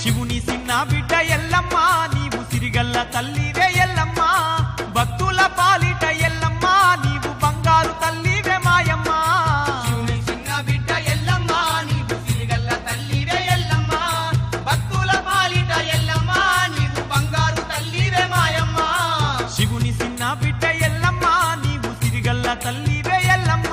శివుని చిన్న బిడ్డ ఎల్లమ్మ నీవు సిరిగల్ల తల్లివే ఎల్లమ్మ భక్తుల పాలిట ఎల్లమ్మ నీవు బంగారు తల్లివే మాయమ్మ శివుని చిన్న బిడ్డ ఎల్లమ్మ నీవు సిరిగల్ల తల్లివే ఎల్లమ్మ భక్తుల పాలిట ఎల్లమ్మ నీవు బంగారు తల్లివే మాయమ్మ శివుని చిన్న బిడ్డ ఎల్లమ్మ నీవు సిరిగల్ల తల్లివే ఎల్లమ్మ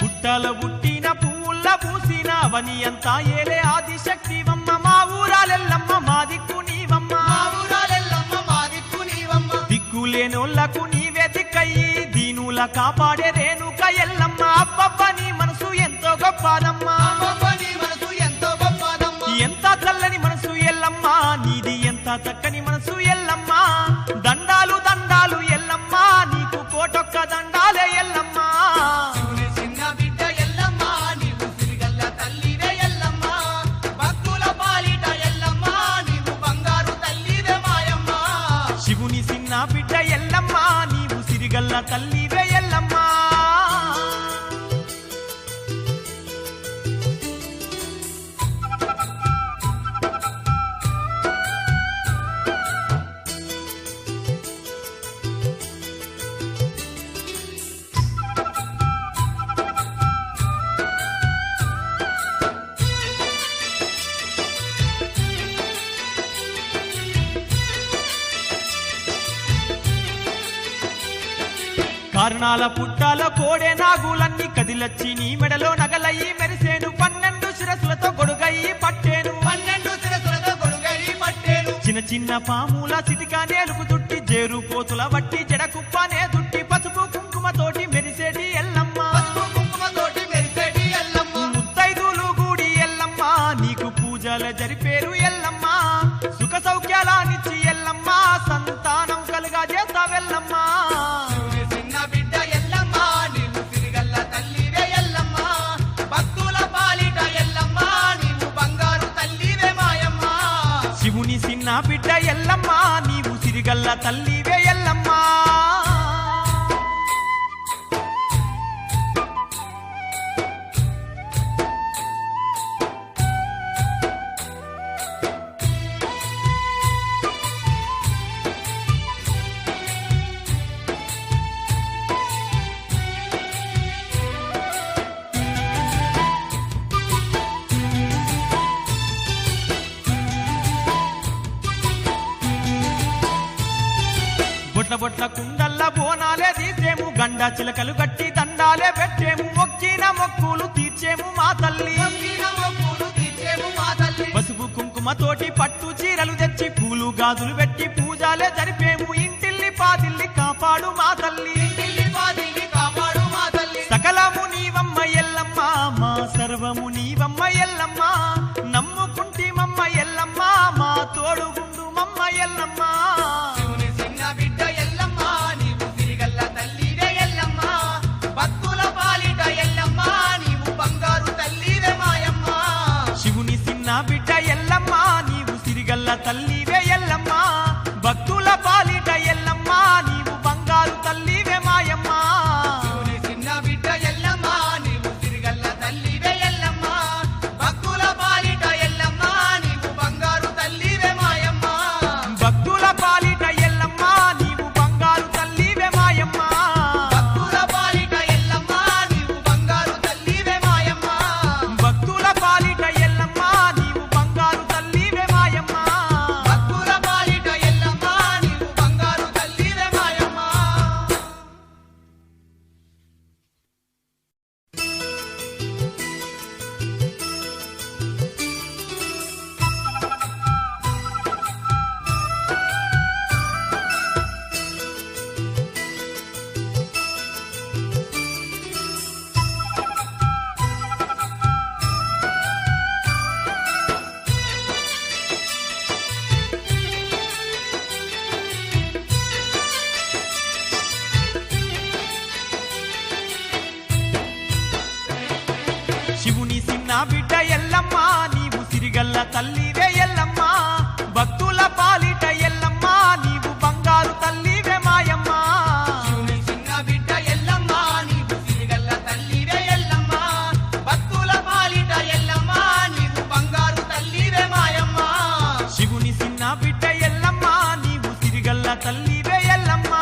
పుట్టల పుట్టిన పువ్వుల్ల పూసిన అవని అంతా ఏలే ఆదిశక్తివమ్మ మా ఊరాలెల్లమ్మ మా దిక్కు నీవమ్మ మా ఊరాలెల్లమ్మ మా దిక్కు నీవమ్మ దిక్కులేనోళ్లకు నీవే దిక్కయ్యి దీనుల కాపాడే రేణుక ఎల్లమ్మ అబ్బబ్బ నీ మనసు ఎంతో గొప్పదమ్మా అబ్బబ్బ నీ మనసు ఎంతో గొప్పదమ్మ ఎంత చల్లని మనసు ఎల్లమ్మ నీది ఎంత చక్కని మనసు ఎల్లమ్మ దండాలు దండాలు ఎల్లమ్మ నీకు కోటొక్క దండాలే ఎల్లమ్మ శివుని చిన్న బిడ్డ ఎల్లమ్మ నీవు సిరిగల్ల తల్లివే ఎల్లమ్మ భక్తుల పాలిట ఎల్లమ్మ నీవు బంగారు తల్లివే మాయమ్మ శివుని చిన్న బిడ్డ ఎల్లమ్మ నీవు సిరిగల్ల తల్లివే ఎల్లమ్మ కారణాల పుట్టాల కోడే నాగులన్నీ కదిలచ్చి నీ మెడలో నగలయ్యి మెరిసేను 12 శిరసులతో గొడుగయ్యి పట్టేను 12 శిరసులతో గొడుగై పట్టేను చిన్న చిన్న పాముల సిటికా నేలుకు దుట్టి జేరు పోతుల వట్టి జడకుప్పనే దుట్టి పసుపు కుంకుమతోటి మెరిసేటి ఎల్లమ్మ పసుపు కుంకుమతోటి మెరిసేటి ఎల్లమ్మ ముత్తైదులు గూడి ఎల్లమ్మ నీకు పూజల జరిపేరు ఎల్లమ్మ సుఖ సౌఖ్యాలనిచ్చి ఎల్లమ్మ సంతానం కలుగా చేస్తావెల్లమ్మ శివుని చిన్న బిడ్డ ఎల్లమ్మ నీవు సిరిగల్ల తల్లివే ఎల్లమ్మ భక్తుల పాలిట ఎల్లమ్మ నీవు బంగారు తల్లివే మాయమ్మ శివుని చిన్న బిడ్డ ఎల్లమ్మ నీవు సిరిగల్ల తల్లివే ఎల్లమ్మ బొట్ల బొట్ల కుండల్ల బోనాలే తీసేము గండా చిలకలు గట్టి దండాలే పెట్టేము మొక్కిన మొక్కులు తీర్చేము మా తల్లి మొక్కిన మొక్కులు తీర్చేము మా తల్లి పసుపు కుంకుమతోటి పట్టు చీరలు తెచ్చి పూలు గాజులు పెట్టి పూజాలే జరిపేము ఇంటిల్లి పాదిల్లి కాపాడు మా తల్లి ఇంటిల్లి పాదిల్లి కాపాడు మా తల్లి సకలము నీవమ్మ ఎల్లమ్మ మా సర్వము నీవమ్మ ఎల్లమ్మ నమ్ముకుంటిమమ్మ ఎల్లమ్మ మా తోడుగుండు మమ్మ ఎల్లమ్మ శివుని చిన్న బిడ్డ ఎల్లమ్మ నీవు సిరిగల్ల తల్లివే ఎల్లమ్మ భక్తుల పాలిట ఎల్లమ్మ నీవు బంగారు తల్లివే మాయమ్మ శివుని చిన్న బిడ్డ ఎల్లమ్మ నీవు సిరిగల్ల తల్లివే ఎల్లమ్మ భక్తుల పాలిట ఎల్లమ్మ నీవు బంగారు తల్లివే మాయమ్మ శివుని చిన్న బిడ్డ ఎల్లమ్మ నీవు సిరిగల్ల తల్లివే ఎల్లమ్మ భక్తుల పాలిట ఎల్లమ్మ నీవు బంగారు తల్లివే మాయమ్మ భక్తుల పాలిట ఎల్లమ్మ నీవు బంగారు తల్లివే మాయమ్మ భక్తుల పాలిట ఎల్లమ్మ నీవు బంగారు తల్లివే మాయమ్మ భక్తుల పాలిట ఎల్లమ్మ నీవు బంగారు తల్లివే మాయమ్మ భక్తుల పాలిట ఎల్లమ్మ నీవు బంగారు తల్లివే ఎల్లమ్మ భక్తుల పాలిట ఎల్లమ్మ నీవు బంగారు తల్లివే మాయమ్మ శివుని చిన్న బిడ్డ ఎల్లమ్మ నీవు సిరిగల్ల తల్లివే ఎల్లమ్మ భక్తుల పాలిట ఎల్లమ్మ నీవు బంగారు తల్లివే మాయమ్మ శివుని చిన్న బిడ్డ ఎల్లమ్మ నీవు సిరిగల్ల తల్లివే ఎల్లమ్మ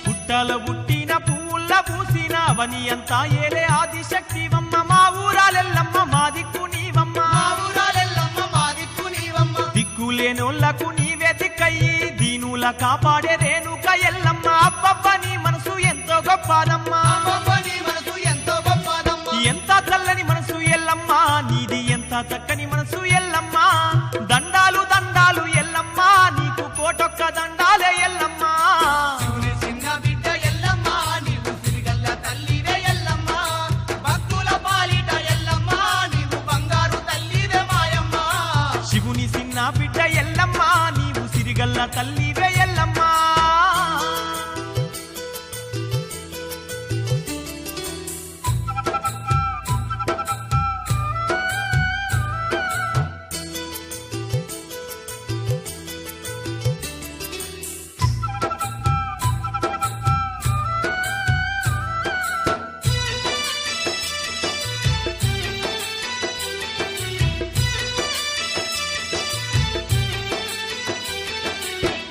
పుట్టల పుట్టిన పువ్వుల్ల పూసిన అవని అంతా ఏలే ఆదిశక్తివమ్మ మా ఊరాలెల్లమ్మ మా దిక్కు నీవమ్మ మా ఊరాలెల్లమ్మ మా దిక్కు నీవమ్మ దిక్కులేనోళ్లకు నీవే దిక్కయ్యి దీనుల కాపాడే రేణుక ఎల్లమ్మ అబ్బబ్బ నీ మనసు ఎంతో గొప్పదమ్మా అబ్బబ్బ నీ మనసు ఎంతో గొప్పదమ్మ ఎంత చల్లని మనసు ఎల్లమ్మ నీది ఎంత చక్కని మనసు ఎల్లమ్మ దండాలు దండాలు ఎల్లమ్మ నీకు కోటొక్క దండాలే ఎల్లమ్మ శివుని చిన్న బిడ్డ ఎల్లమ్మ నీవు సిరిగల్ల తల్లివే ఎల్లమ్మ భక్తుల పాలిట ఎల్లమ్మ నీవు బంగారు తల్లివే మాయమ్మ శివుని చిన్న బిడ్డ ఎల్లమ్మ నీవు సిరిగల్ల తల్లివే ఎల్లమ్మ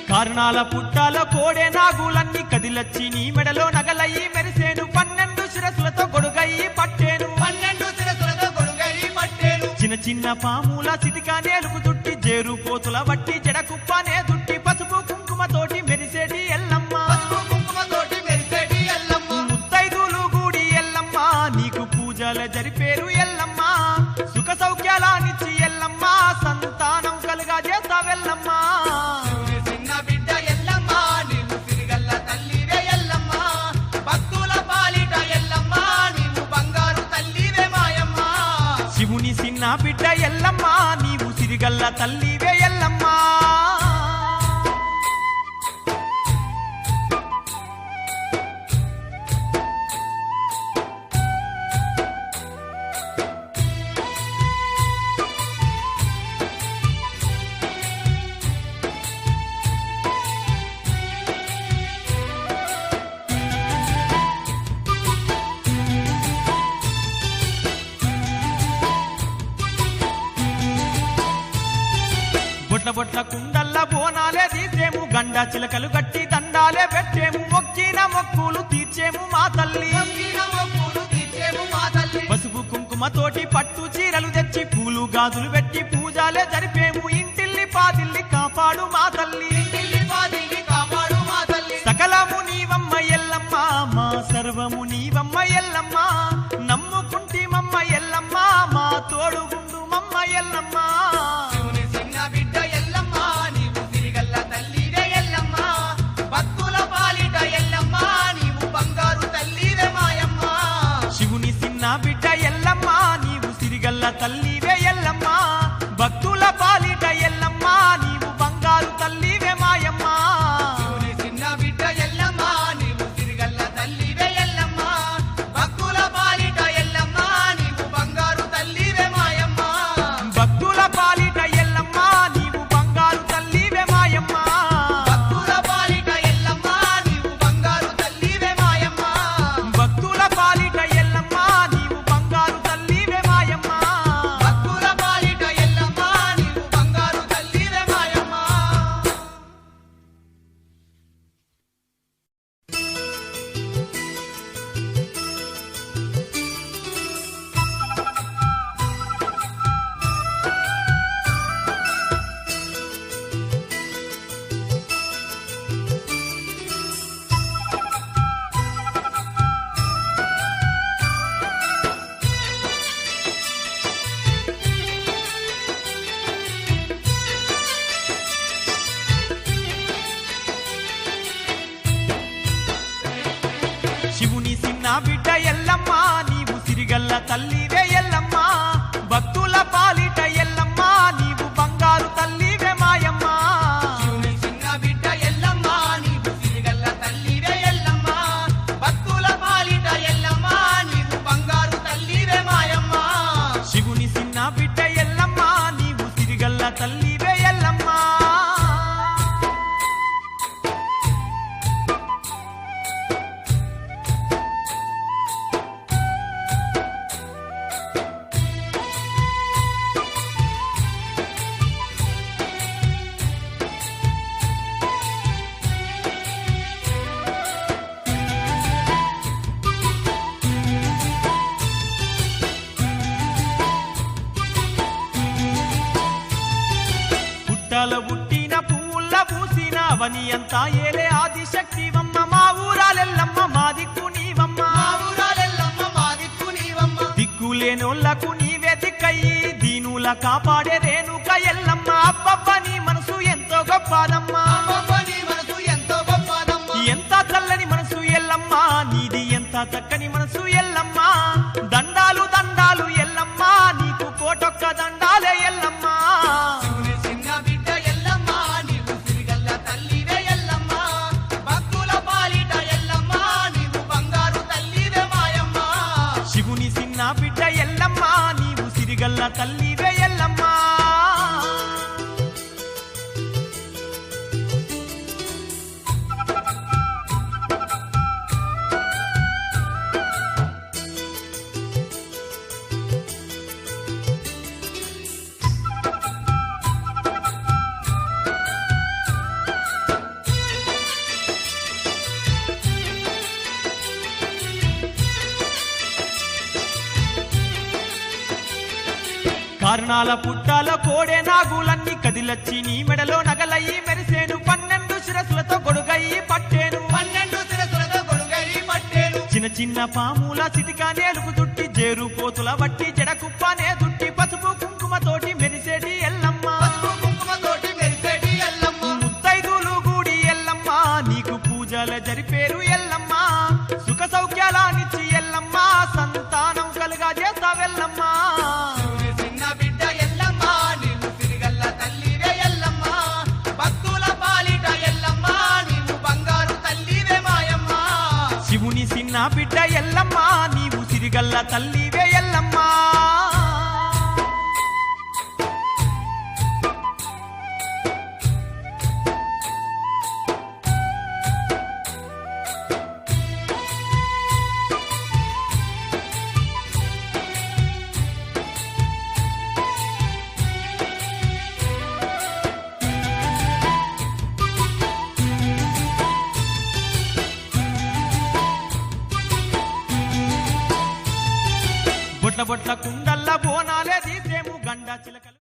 కారణాల పుట్టాల కోడే నాగులన్నీ కదిలచ్చి నీ మెడలో నగలయ్యి మెరిసేను 12 శిరసులతో గొడుగయ్యి పట్టేను 12 శిరసులతో గొడుగై పట్టేను చిన్న చిన్న పాముల సిటికా నేలుకు దుట్టి జేరు పోతుల వట్టి జడకుప్పనే దుట్టి పసుపు కుంకుమతోటి మెరిసేటి ఎల్లమ్మ పసుపు కుంకుమతోటి మెరిసేటి ఎల్లమ్మ ముత్తైదులు గూడి ఎల్లమ్మ నీకు పూజల జరిపేరు ఎల్లమ్మ సుఖ సౌఖ్యాలనిచ్చి ఎల్లమ్మ సంతానం కలుగా చేస్తావెల్లమ్మ శివుని చిన్న బిడ్డ ఎల్లమ్మ నీవు సిరిగల్ల తల్లివే ఎల్లమ్మ భక్తుల పాలిట ఎల్లమ్మ నీవు బంగారు తల్లివే మాయమ్మ శివుని చిన్న బిడ్డ ఎల్లమ్మ నీవు సిరిగల్ల తల్లివే ఎల్లమ్మ బొట్ల బొట్ల కుండల్ల బోనాలే తీసేము గండా చిలకలు గట్టి దండాలే పెట్టేము మొక్కిన మొక్కులు తీర్చేము మా తల్లి మొక్కిన మొక్కులు తీర్చేము మా తల్లి పసుపు కుంకుమతోటి పట్టు చీరలు తెచ్చి పూలు గాజులు పెట్టి పూజలే జరిపేము ఇంటిల్లి పాదిల్లి కాపాడు మా తల్లి ఇంటిల్లి పాదిల్లి కాపాడు మా తల్లి సకలము నీవమ్మ ఎల్లమ్మ మా సర్వము నీవమ్మ ఎల్లమ్మ నమ్ముకుంటిమమ్మ ఎల్లమ్మ మా తోడుగుండు మమ్మ ఎల్లమ్మ శివుని చిన్న బిడ్డ ఎల్లమ్మ నీవు సిరిగల్ల తల్లివే ఎల్లమ్మ భక్తుల పాలిట ఎల్లమ్మ నీవు బంగారు తల్లివే మాయమ్మ శివుని చిన్న బిడ్డ ఎల్లమ్మ నీవు సిరిగల్ల తల్లివే ఎల్లమ్మ భక్తుల పాలిట ఎల్లమ్మ సిన్న బిడ్డ ఎల్లమ్మ నీవు సిరిగల్ల తల్లివే ఎల్లమ్మ భక్తుల పాలిట ఎల్లమ్మ నీవు బంగారు తల్లివే మాయమ్మ శివుని చిన్న బిడ్డ ఎల్లమ్మ నీవు సిరిగల్ల తల్లివే ఎల్లమ్మ భక్తుల పాలిట ఎల్లమ్మ నీవు బంగారు తల్లివే మాయమ్మ శివుని సిన్న బిడ్డ ఎల్లమ్మ నీవు సిరిగల్ల తల్లివే ఎల్లమ్మ పుట్టల పుట్టిన పువ్వుల్ల పూసిన అవని అంతా ఏలే ఆదిశక్తివమ్మ మా ఊరాలెల్లమ్మ మా దిక్కు నీవమ్మ మా ఊరాలెల్లమ్మ మా దిక్కు నీవమ్మ దిక్కులేనోళ్లకు నీవే దిక్కయ్యి దీనుల కాపాడే రేణుక ఎల్లమ్మ అబ్బబ్బ నీ మనసు ఎంతో గొప్పదమ్మా అబ్బబ్బ నీ మనసు ఎంతో గొప్పదమ్మ ఎంత చల్లని మనసు ఎల్లమ్మ నీది ఎంత చక్కని మనసు ఎల్లమ్మ దండాలు దండాలు ఎల్లమ్మ నీకు కోటొక్క దండాలే ఎల్లమ్మ శివుని చిన్న బిడ్డ ఎల్లమ్మ నీవు సిరిగల్ల తల్లివే ఎల్లమ్మ భక్తుల పాలిట ఎల్లమ్మ నీవు బంగారు తల్లివే మాయమ్మ శివుని సిన్న బిడ్డ ఎల్లమ్మ నీవు సిరిగల్ల తల్లివే ఎల్లమ్మ కారణాల పుట్టాల కోడే నాగులన్నీ కదిలచ్చి నీ మెడలో నగలయ్యి మెరిసేను 12 శిరసులతో గొడుగయ్యి పట్టేను 12 శిరసులతో గొడుగై పట్టేను చిన్న చిన్న పాముల సిటికా నేలుకు దుట్టి జేరు పోతుల బట్టి జడకుప్పనే దుట్టి పసుపు కుంకుమతోటి మెరిసేటి ఎల్లమ్మ పసుపు కుంకుమతోటి మెరిసేటి ఎల్లమ్మ ముత్తైదులు గూడి ఎల్లమ్మ నీకు పూజల జరిపేరు ఎల్లమ్మ సుఖ సౌఖ్యాలనిచ్చి ఎల్లమ్మ సంతానం కలుగా చేస్తావెల్లమ్మ శివుని చిన్న బిడ్డ ఎల్లమ్మ నీవు సిరిగల్ల తల్లివే ఎల్లమ్మ భక్తుల పాలిట ఎల్లమ్మ నీవు బంగారు తల్లివే మాయమ్మ శివుని సిన్న బిడ్డ ఎల్లమ్మ నీవు సిరిగల్ల తల్లివే ఎల్లమ్మ బొట్ల బొట్ల కుండల్ల బోనాలే తీసేము గండా చిలకలు